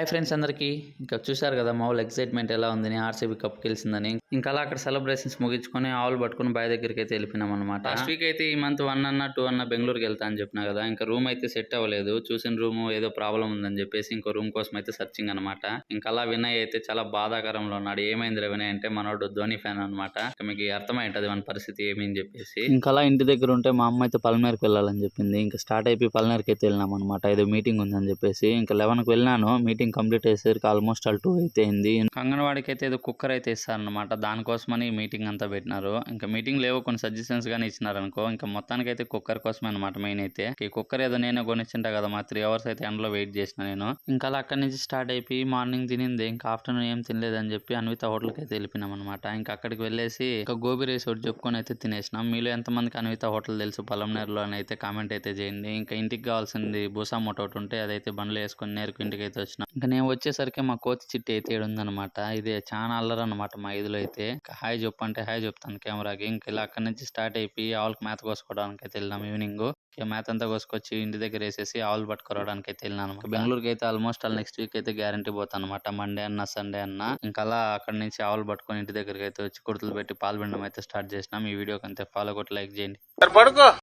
Hi friends అందరికీ. ఇంకా చూశారు కదా మా వాళ్ళు ఎక్సైట్మెంట్ ఎలా ఉందని, ఆర్సీబీ కప్ గెలిచిందని. ఇంకా అలా అక్కడ సెలబ్రేషన్స్ ముగించుకొని ఆవులు పట్టుకుని బాయ్ దగ్గరికి అయితే వెళ్ళిపోయినాం అనమాట. లాస్ట్ వీక్ అయితే ఈ మంత్ 1 అన్న 2 అన్న బెంగళూరుకి వెళ్తా అని చెప్పినా కదా. ఇంకా రూమ్ అయితే సెట్ అవ్వలేదు. చూసిన రూమ్ ఏదో ప్రాబ్లం ఉందని చెప్పేసి ఇంకో రూమ్ కోసం అయితే సర్చింగ్ అనమాట. ఇంకా అలా వినయ్ అయితే చాలా బాధాకరంలో ఉన్నాడు. ఏమైంది వినయ్ అంటే మనోడు ధోని ఫ్యాన్ అనమాట. మీకు అర్థమై ఉంటది మన పరిస్థితి ఏమని చెప్పేసి. ఇంకా అలా ఇంటి దగ్గర ఉంటే మా అమ్మ అయితే పల్మేరకు వెళ్ళాలని చెప్పింది. ఇంకా స్టార్ట్ అయిపోయి పల్మేరకు అయితే వెళ్ళినాం అనమాట. ఏదో మీటింగ్ ఉందని చెప్పేసి. ఇంకా 11కి వెళ్ళినాను. మీటింగ్ కంప్లీట్ అయ్యేసరికి ఆల్మోస్ట్ 2 అయితే అయింది. అంగన్వాడికి అయితే ఏదో కుక్కర్ అయితే ఇస్తారనమాట. దానికోసమని మీటింగ్ అంతా పెట్టినారు. ఇంకా మీటింగ్ లేవో కొన్ని సజెషన్స్ గానీ ఇచ్చినారనుకో. ఇంకా మొత్తానికి అయితే కుక్కర్ కోసమే అనమాట మెయిన్ అయితే. ఈ కుక్కర్ ఏదో నేనే కొనిచ్చింటా కదా, మా 3 అవర్స్ అయితే ఎండలో వెయిట్ చేసిన నేను. ఇంకా అలా అక్కడి నుంచి స్టార్ట్ అయిపోయి మార్నింగ్ తినింది. ఇంకా ఆఫ్టర్నూన్ ఏం తినలేదని చెప్పి అన్విత హోటల్కి అయితే వెళ్ళిపోయినాం అనమాట. ఇంకా అక్కడికి వెళ్ళేసి ఇంకా గోబీ రైస్ ఒకటి చెప్పుకొని అయితే తినేసినాం. మీలో ఎంతమందికి అన్విత హోటల్ తెలుసు పలంనేరులో అని అయితే కామెంట్ అయితే చేయండి. ఇంకా ఇంటికి కావాల్సింది బూసా మూట ఒకటి ఉంటే అదైతే బండ్లో వేసుకొని నేరుకు ఇంటికి అయితే వచ్చినాం. ఇంకా నేను వచ్చేసరికి మా కోతి చిట్టి అయితే ఉందనమాట. ఇది చాలా అల్లరనమాట మా ఇదిలో అయితే. హాయ్ చెప్పు అంటే హాయ్ చెప్తాను కెమెరాకి. ఇంకా ఇలా అక్కడి నుంచి స్టార్ట్ అయిపోయి ఆవులకు మేత కోసుకోవడానికి అయితే వెళ్ళినాం ఈవినింగ్. మేత అంతా కోసుకొచ్చి ఇంటి దగ్గర వేసేసి ఆవులు పట్టుకోవడానికి అయితే వెళ్ళినాను. బెంగళూరుకి అయితే ఆల్మోస్ట్ నెక్స్ట్ వీక్ అయితే గ్యారంటీ పోతాను అనమాట. మండే అన్న సండే అన్న. ఇంకా అలా అక్కడ నుంచి ఆవులు పట్టుకొని ఇంటి దగ్గరికి అయితే వచ్చి కుర్తులు పెట్టి పాలు పిండడం అయితే స్టార్ట్ చేసినాం. ఈ వీడియోకి అంతే ఫాలో కొట్టి లైక్ చేయండి.